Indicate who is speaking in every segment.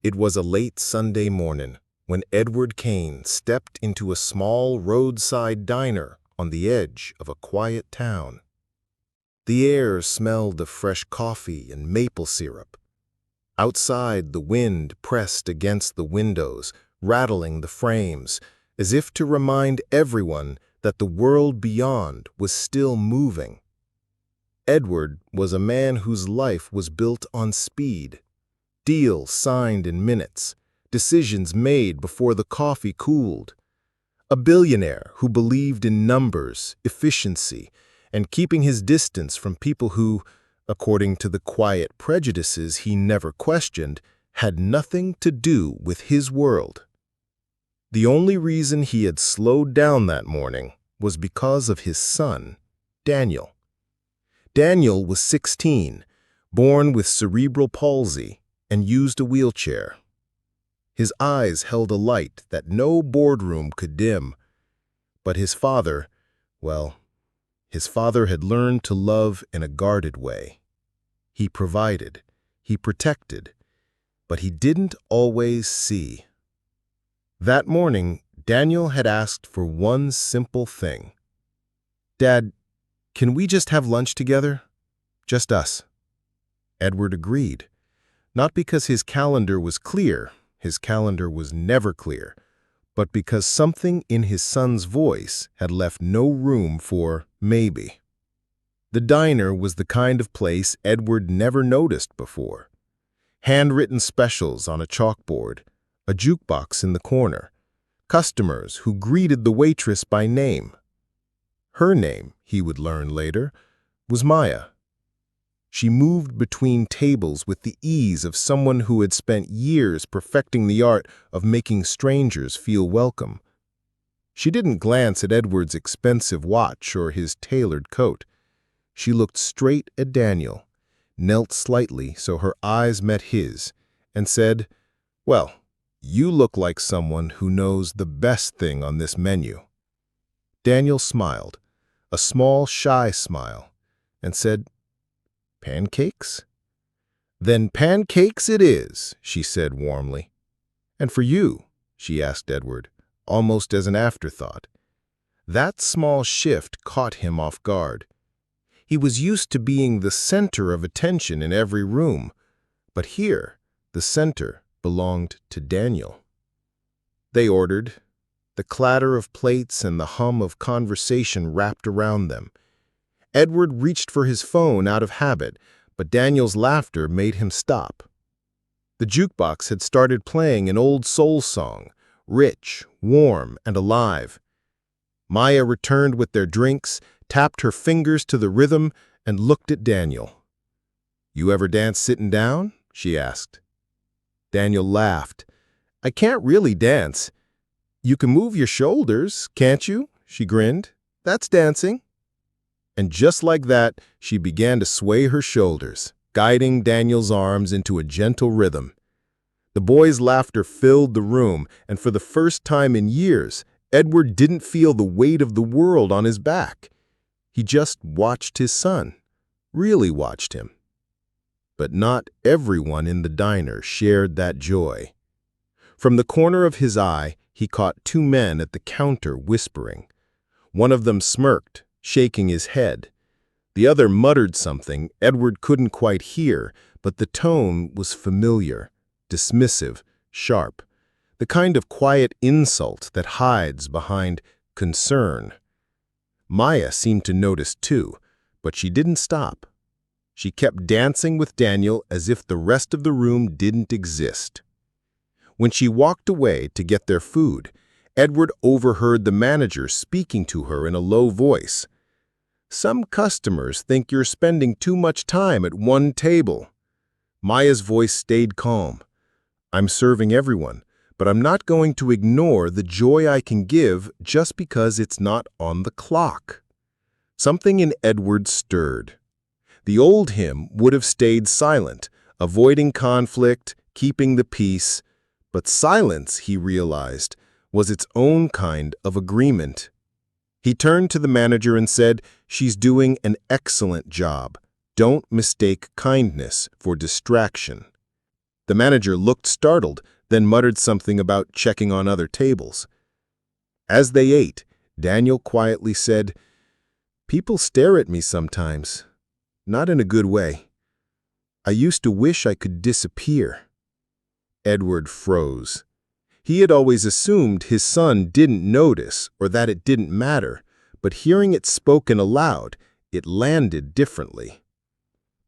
Speaker 1: It was a late Sunday morning when Edward Kane stepped into a small roadside diner on the edge of a quiet town. The air smelled of fresh coffee and maple syrup. Outside, the wind pressed against the windows, rattling the frames, as if to remind everyone that the world beyond was still moving. Edward was a man whose life was built on speed. Deals signed in minutes, decisions made before the coffee cooled. A billionaire who believed in numbers, efficiency, and keeping his distance from people who, according to the quiet prejudices he never questioned, had nothing to do with his world. The only reason he had slowed down that morning was because of his son, Daniel. Daniel was 16, born with cerebral palsy, and used a wheelchair. His eyes held a light that no boardroom could dim. But his father, well, his father had learned to love in a guarded way. He provided, he protected, but he didn't always see. That morning, Daniel had asked for one simple thing. "Dad, can we just have lunch together? Just us." Edward agreed. Not because his calendar was clear, his calendar was never clear, but because something in his son's voice had left no room for maybe. The diner was the kind of place Edward never noticed before. Handwritten specials on a chalkboard, a jukebox in the corner, customers who greeted the waitress by name. Her name, he would learn later, was Maya. She moved between tables with the ease of someone who had spent years perfecting the art of making strangers feel welcome. She didn't glance at Edward's expensive watch or his tailored coat. She looked straight at Daniel, knelt slightly so her eyes met his, and said, "Well, you look like someone who knows the best thing on this menu." Daniel smiled, a small, shy smile, and said, "Pancakes?" "Then pancakes it is," she said warmly. "And for you?" she asked Edward, almost as an afterthought. That small shift caught him off guard. He was used to being the center of attention in every room, but here, the center belonged to Daniel. They ordered. The clatter of plates and the hum of conversation wrapped around them. Edward reached for his phone out of habit, but Daniel's laughter made him stop. The jukebox had started playing an old soul song, rich, warm, and alive. Maya returned with their drinks, tapped her fingers to the rhythm, and looked at Daniel. "You ever dance sitting down?" she asked. Daniel laughed. "I can't really dance." "You can move your shoulders, can't you?" she grinned. "That's dancing." And just like that, she began to sway her shoulders, guiding Daniel's arms into a gentle rhythm. The boys' laughter filled the room, and for the first time in years, Edward didn't feel the weight of the world on his back. He just watched his son, really watched him. But not everyone in the diner shared that joy. From the corner of his eye, he caught two men at the counter whispering. One of them smirked, shaking his head. The other muttered something Edward couldn't quite hear, but the tone was familiar, dismissive, sharp, the kind of quiet insult that hides behind concern. Maya seemed to notice too, but she didn't stop. She kept dancing with Daniel as if the rest of the room didn't exist. When she walked away to get their food, Edward overheard the manager speaking to her in a low voice. "Some customers think you're spending too much time at one table." Maya's voice stayed calm. "I'm serving everyone, but I'm not going to ignore the joy I can give just because it's not on the clock." Something in Edward stirred. The old him would have stayed silent, avoiding conflict, keeping the peace, but silence, he realized, was its own kind of agreement. He turned to the manager and said, "She's doing an excellent job. Don't mistake kindness for distraction." The manager looked startled, then muttered something about checking on other tables. As they ate, Daniel quietly said, "People stare at me sometimes, not in a good way. I used to wish I could disappear." Edward froze. He had always assumed his son didn't notice or that it didn't matter, but hearing it spoken aloud, it landed differently.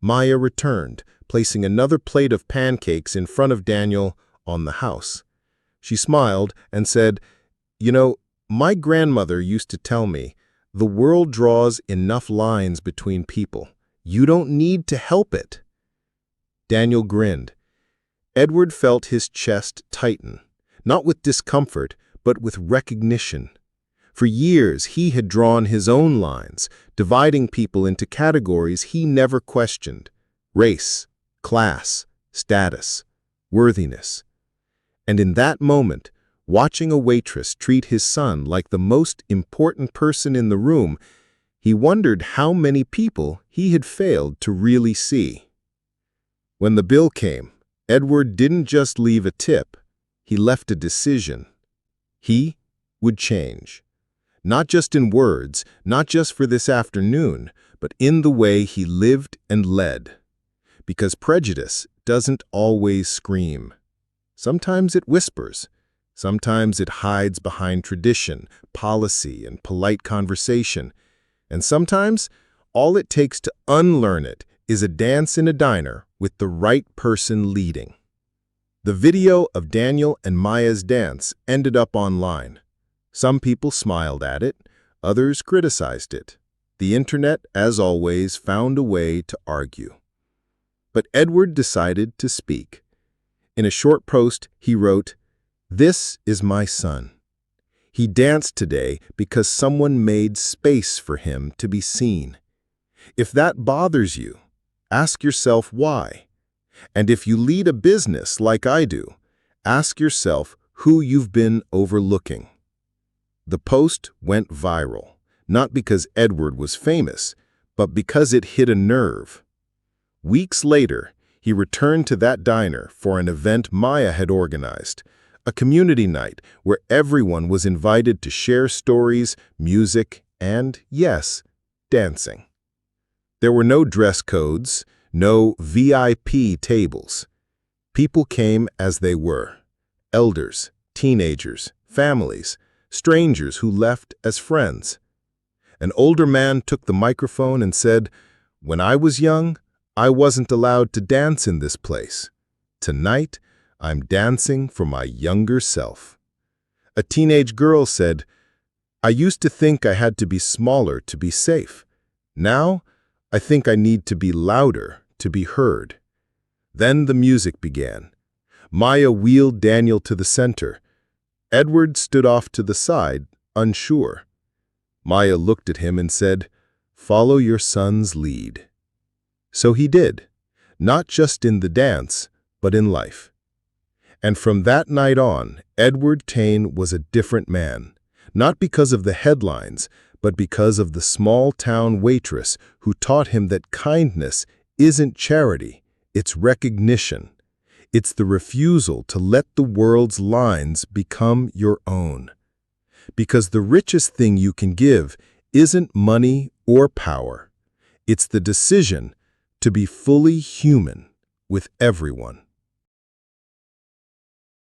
Speaker 1: Maya returned, placing another plate of pancakes in front of Daniel on the house. She smiled and said, "You know, my grandmother used to tell me, the world draws enough lines between people. You don't need to help it." Daniel grinned. Edward felt his chest tighten, not with discomfort, but with recognition. For years, he had drawn his own lines, dividing people into categories he never questioned: race, class, status, worthiness. And in that moment, watching a waitress treat his son like the most important person in the room, he wondered how many people he had failed to really see. When the bill came, Edward didn't just leave a tip, he left a decision. He would change. Not just in words, not just for this afternoon, but in the way he lived and led. Because prejudice doesn't always scream. Sometimes it whispers. Sometimes it hides behind tradition, policy, and polite conversation. And sometimes all it takes to unlearn it is a dance in a diner with the right person leading. The video of Daniel and Maya's dance ended up online. Some people smiled at it, others criticized it. The internet, as always, found a way to argue. But Edward decided to speak. In a short post, he wrote, "This is my son. He danced today because someone made space for him to be seen. If that bothers you, ask yourself why. And if you lead a business like I do, ask yourself who you've been overlooking." The post went viral, not because Edward was famous, but because it hit a nerve. Weeks later, he returned to that diner for an event Maya had organized, a community night where everyone was invited to share stories, music, and, yes, dancing. There were no dress codes, no VIP tables. People came as they were: elders, teenagers, families, strangers who left as friends. An older man took the microphone and said, "When I was young, I wasn't allowed to dance in this place. Tonight, I'm dancing for my younger self." A teenage girl said, "I used to think I had to be smaller to be safe. Now, I think I need to be louder to be heard." Then the music began. Maya wheeled Daniel to the center. Edward stood off to the side, unsure. Maya looked at him and said, "Follow your son's lead." So he did, not just in the dance, but in life. And from that night on, Edward Taine was a different man, not because of the headlines, but because of the small-town waitress who taught him that kindness isn't charity, it's recognition. It's the refusal to let the world's lines become your own. Because the richest thing you can give isn't money or power. It's the decision to be fully human with everyone.